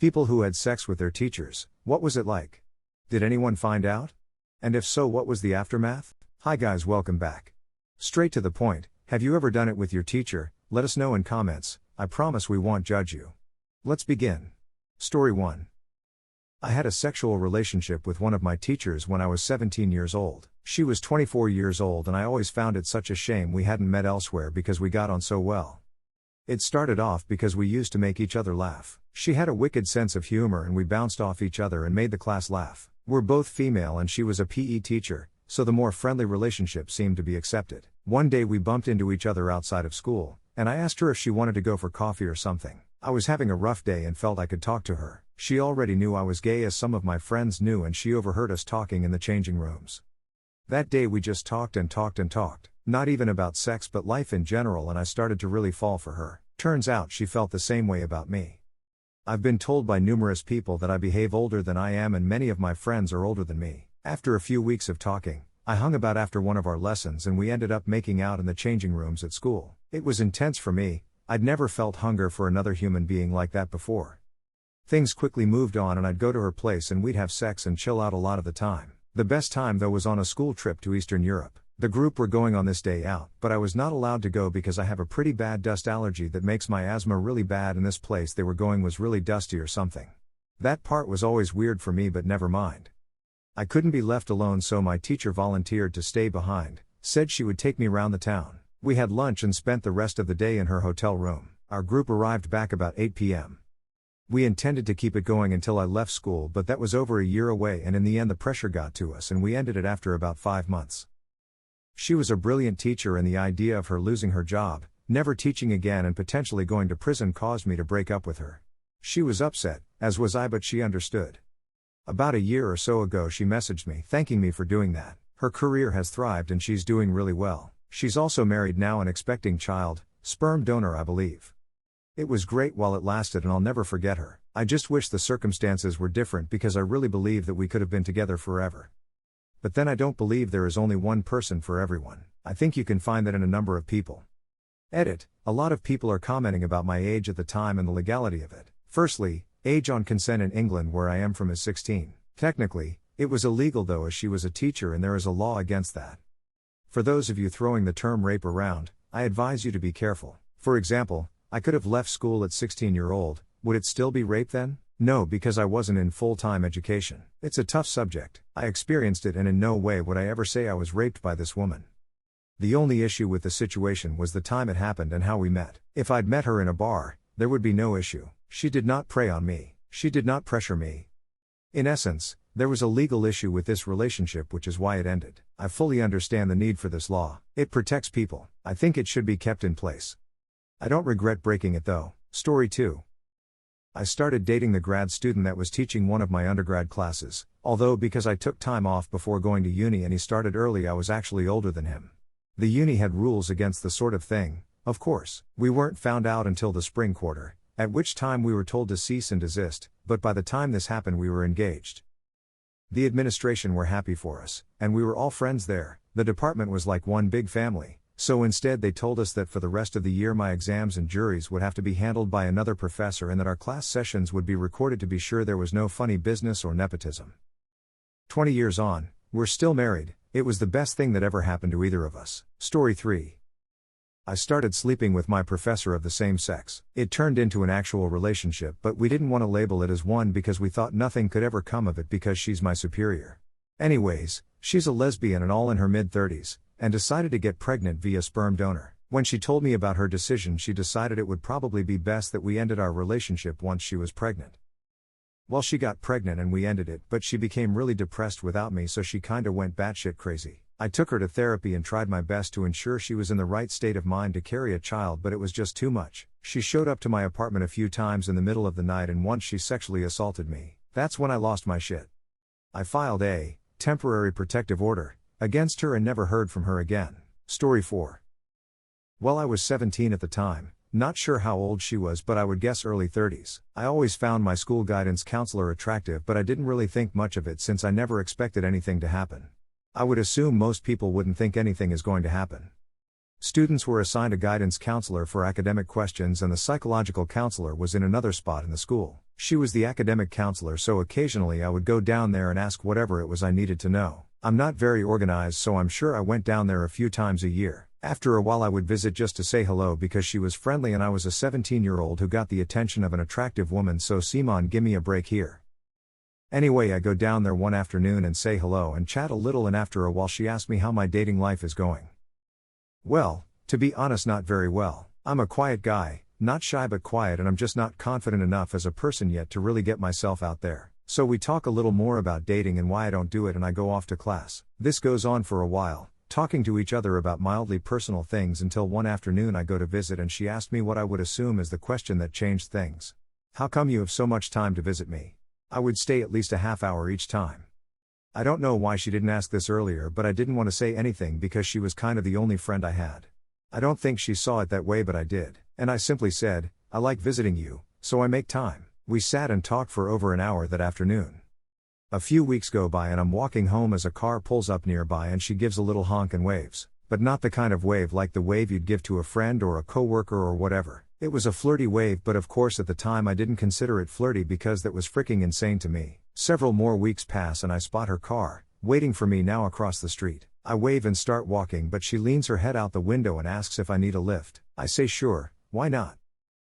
People who had sex with their teachers, what was it like? Did anyone find out? And if so, what was the aftermath? Hi guys, welcome back. Straight to the point, have you ever done it with your teacher? Let us know in comments, I promise we won't judge you. Let's begin. Story 1. I had a sexual relationship with one of my teachers when I was 17 years old. She was 24 years old and I always found it such a shame we hadn't met elsewhere because we got on so well. It started off because we used to make each other laugh. She had a wicked sense of humor and we bounced off each other and made the class laugh. We're both female and she was a PE teacher, so the more friendly relationship seemed to be accepted. One day we bumped into each other outside of school, and I asked her if she wanted to go for coffee or something. I was having a rough day and felt I could talk to her. She already knew I was gay as some of my friends knew and she overheard us talking in the changing rooms. That day we just talked and talked and talked, not even about sex but life in general, and I started to really fall for her. Turns out she felt the same way about me. I've been told by numerous people that I behave older than I am and many of my friends are older than me. After a few weeks of talking, I hung about after one of our lessons and we ended up making out in the changing rooms at school. It was intense for me. I'd never felt hunger for another human being like that before. Things quickly moved on and I'd go to her place and we'd have sex and chill out a lot of the time. The best time though was on a school trip to Eastern Europe. The group were going on this day out, but I was not allowed to go because I have a pretty bad dust allergy that makes my asthma really bad, and this place they were going was really dusty or something. That part was always weird for me, but never mind. I couldn't be left alone, so my teacher volunteered to stay behind, said she would take me round the town. We had lunch and spent the rest of the day in her hotel room. Our group arrived back about 8 p.m. We intended to keep it going until I left school, but that was over a year away and in the end the pressure got to us and we ended it after about 5 months. She was a brilliant teacher and the idea of her losing her job, never teaching again and potentially going to prison caused me to break up with her. She was upset, as was I, but she understood. About a year or so ago she messaged me thanking me for doing that. Her career has thrived and she's doing really well. She's also married now and expecting child, sperm donor I believe. It was great while it lasted and I'll never forget her. I just wish the circumstances were different because I really believe that we could have been together forever. But then I don't believe there is only one person for everyone. I think you can find that in a number of people. Edit. A lot of people are commenting about my age at the time and the legality of it. Firstly, age on consent in England where I am from is 16. Technically, it was illegal though as she was a teacher and there is a law against that. For those of you throwing the term rape around, I advise you to be careful. For example, I could have left school at 16-year-old, would it still be rape then? No, because I wasn't in full-time education. It's a tough subject. I experienced it and in no way would I ever say I was raped by this woman. The only issue with the situation was the time it happened and how we met. If I'd met her in a bar, there would be no issue. She did not prey on me. She did not pressure me. In essence, there was a legal issue with this relationship, which is why it ended. I fully understand the need for this law. It protects people. I think it should be kept in place. I don't regret breaking it though. Story 2. I started dating the grad student that was teaching one of my undergrad classes, although because I took time off before going to uni and he started early I was actually older than him. The uni had rules against the sort of thing, of course. We weren't found out until the spring quarter, at which time we were told to cease and desist, but by the time this happened we were engaged. The administration were happy for us, and we were all friends there. The department was like one big family. So instead they told us that for the rest of the year my exams and juries would have to be handled by another professor and that our class sessions would be recorded to be sure there was no funny business or nepotism. 20 years on, we're still married. It was the best thing that ever happened to either of us. Story 3. I started sleeping with my professor of the same sex. It turned into an actual relationship, but we didn't want to label it as one because we thought nothing could ever come of it because she's my superior. Anyways, she's a lesbian and all in her mid-30s. And decided to get pregnant via sperm donor. When she told me about her decision, she decided it would probably be best that we ended our relationship once she was pregnant. Well, she got pregnant and we ended it, but she became really depressed without me, so she kinda went batshit crazy. I took her to therapy and tried my best to ensure she was in the right state of mind to carry a child, but it was just too much. She showed up to my apartment a few times in the middle of the night and once she sexually assaulted me. That's when I lost my shit. I filed a temporary protective order against her and never heard from her again. Story 4. Well, I was 17 at the time, not sure how old she was, but I would guess early 30s. I always found my school guidance counselor attractive, but I didn't really think much of it since I never expected anything to happen. I would assume most people wouldn't think anything is going to happen. Students were assigned a guidance counselor for academic questions and the psychological counselor was in another spot in the school. She was the academic counselor, so occasionally I would go down there and ask whatever it was I needed to know. I'm not very organized, so I'm sure I went down there a few times a year. After a while I would visit just to say hello because she was friendly and I was a 17-year-old who got the attention of an attractive woman, so Simon, gimme a break here. Anyway, I go down there one afternoon and say hello and chat a little, and after a while she asked me how my dating life is going. Well, to be honest, not very well. I'm a quiet guy, not shy but quiet, and I'm just not confident enough as a person yet to really get myself out there. So we talk a little more about dating and why I don't do it, and I go off to class. This goes on for a while, talking to each other about mildly personal things, until one afternoon I go to visit and she asked me what I would assume is the question that changed things. How come you have so much time to visit me? I would stay at least a half hour each time. I don't know why she didn't ask this earlier, but I didn't want to say anything because she was kind of the only friend I had. I don't think she saw it that way, but I did, and I simply said, I like visiting you, so I make time. We sat and talked for over an hour that afternoon. A few weeks go by and I'm walking home as a car pulls up nearby and she gives a little honk and waves, but not the kind of wave like the wave you'd give to a friend or a coworker or whatever. It was a flirty wave, but of course at the time I didn't consider it flirty because that was freaking insane to me. Several more weeks pass and I spot her car, waiting for me now across the street. I wave and start walking, but she leans her head out the window and asks if I need a lift. I say sure, why not?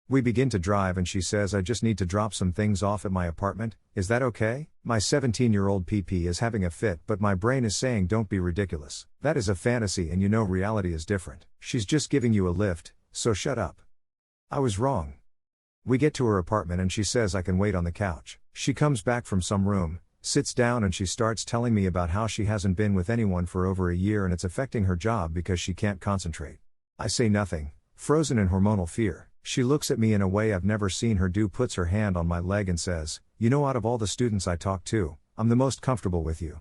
We begin to drive and she says I just need to drop some things off at my apartment, is that okay? My 17-year-old PP is having a fit, but my brain is saying don't be ridiculous. That is a fantasy and you know reality is different. She's just giving you a lift, so shut up. I was wrong. We get to her apartment and she says I can wait on the couch. She comes back from some room, sits down, and she starts telling me about how she hasn't been with anyone for over a year and it's affecting her job because she can't concentrate. I say nothing, frozen in hormonal fear. She looks at me in a way I've never seen her do, puts her hand on my leg and says, you know, out of all the students I talk to, I'm the most comfortable with you.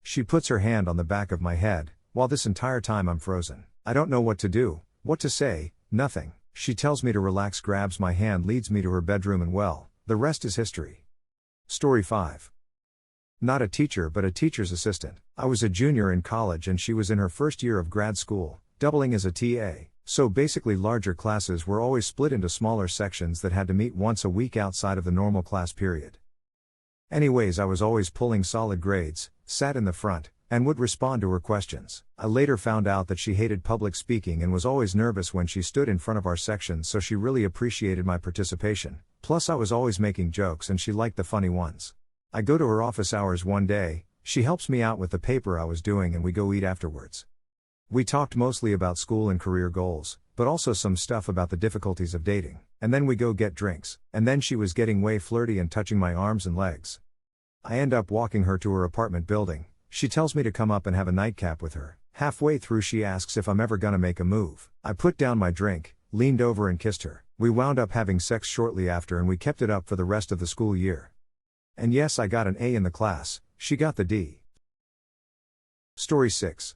She puts her hand on the back of my head, while this entire time I'm frozen. I don't know what to do, what to say, nothing. She tells me to relax, grabs my hand, leads me to her bedroom, and well, the rest is history. Story 5. Not a teacher but a teacher's assistant. I was a junior in college and she was in her first year of grad school, doubling as a TA. So basically larger classes were always split into smaller sections that had to meet once a week outside of the normal class period. Anyways, I was always pulling solid grades, sat in the front, and would respond to her questions. I later found out that she hated public speaking and was always nervous when she stood in front of our section, so she really appreciated my participation. Plus I was always making jokes and she liked the funny ones. I go to her office hours one day, she helps me out with the paper I was doing and we go eat afterwards. We talked mostly about school and career goals, but also some stuff about the difficulties of dating. And then we go get drinks, and then she was getting way flirty and touching my arms and legs. I end up walking her to her apartment building. She tells me to come up and have a nightcap with her. Halfway through she asks if I'm ever gonna make a move. I put down my drink, leaned over and kissed her. We wound up having sex shortly after and we kept it up for the rest of the school year. And yes, I got an A in the class, she got the D. Story 6.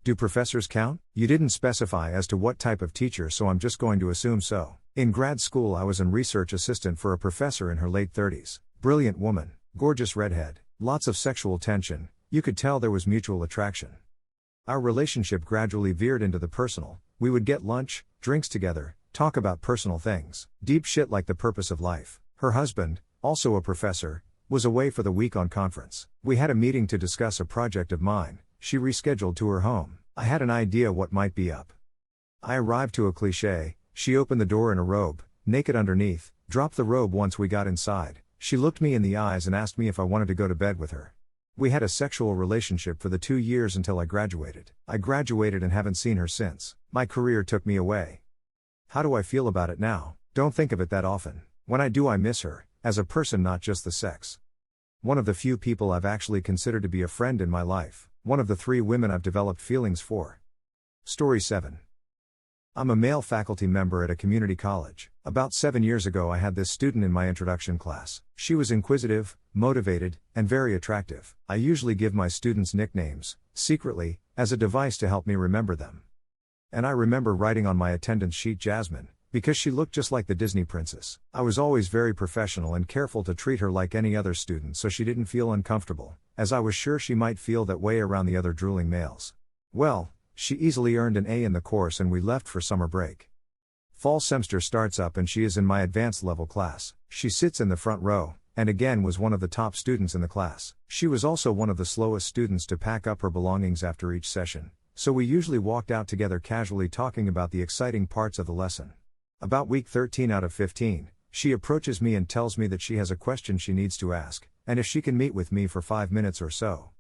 Do professors count? You didn't specify as to what type of teacher, so I'm just going to assume so. In grad school I was an research assistant for a professor in her late 30s. Brilliant woman, gorgeous redhead, lots of sexual tension, you could tell there was mutual attraction. Our relationship gradually veered into the personal. We would get lunch, drinks together, talk about personal things, deep shit like the purpose of life. Her husband, also a professor, was away for the week on conference. We had a meeting to discuss a project of mine. She rescheduled to her home. I had an idea what might be up. I arrived to a cliché. She opened the door in a robe, naked underneath, dropped the robe once we got inside. She looked me in the eyes and asked me if I wanted to go to bed with her. We had a sexual relationship for the 2 years until I graduated. I graduated and haven't seen her since. My career took me away. How do I feel about it now? Don't think of it that often. When I do, I miss her, as a person, not just the sex. One of the few people I've actually considered to be a friend in my life. One of the 3 women I've developed feelings for. Story 7. I'm a male faculty member at a community college. About 7 years ago I had this student in my introduction class. She was inquisitive, motivated, and very attractive. I usually give my students nicknames, secretly, as a device to help me remember them. And I remember writing on my attendance sheet Jasmine, because she looked just like the Disney princess. I was always very professional and careful to treat her like any other student so she didn't feel uncomfortable, as I was sure she might feel that way around the other drooling males. Well, she easily earned an A in the course and we left for summer break. Fall semester starts up and she is in my advanced level class. She sits in the front row, and again was one of the top students in the class. She was also one of the slowest students to pack up her belongings after each session, so we usually walked out together casually talking about the exciting parts of the lesson. About week 13 out of 15, she approaches me and tells me that she has a question she needs to ask, and if she can meet with me for 5 minutes or so.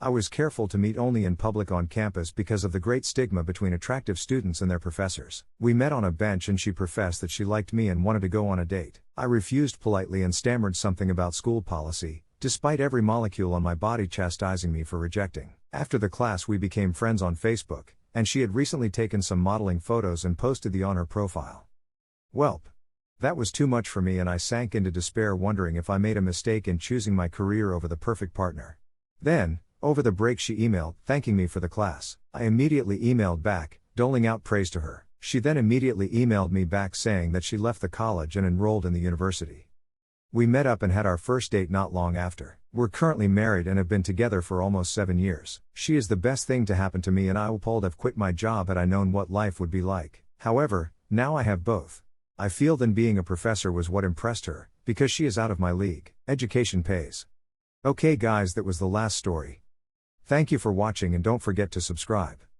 I was careful to meet only in public on campus because of the great stigma between attractive students and their professors. We met on a bench and she professed that she liked me and wanted to go on a date. I refused politely and stammered something about school policy, despite every molecule on my body chastising me for rejecting. After the class we became friends on Facebook, and she had recently taken some modeling photos and posted them on her profile. Welp. That was too much for me and I sank into despair wondering if I made a mistake in choosing my career over the perfect partner. Then, over the break she emailed, thanking me for the class. I immediately emailed back, doling out praise to her. She then immediately emailed me back saying that she left the college and enrolled in the university. We met up and had our first date not long after. We're currently married and have been together for almost 7 years. She is the best thing to happen to me and I would have quit my job had I known what life would be like. However, now I have both. I feel that being a professor was what impressed her, because she is out of my league. Education pays. Okay guys, that was the last story. Thank you for watching and don't forget to subscribe.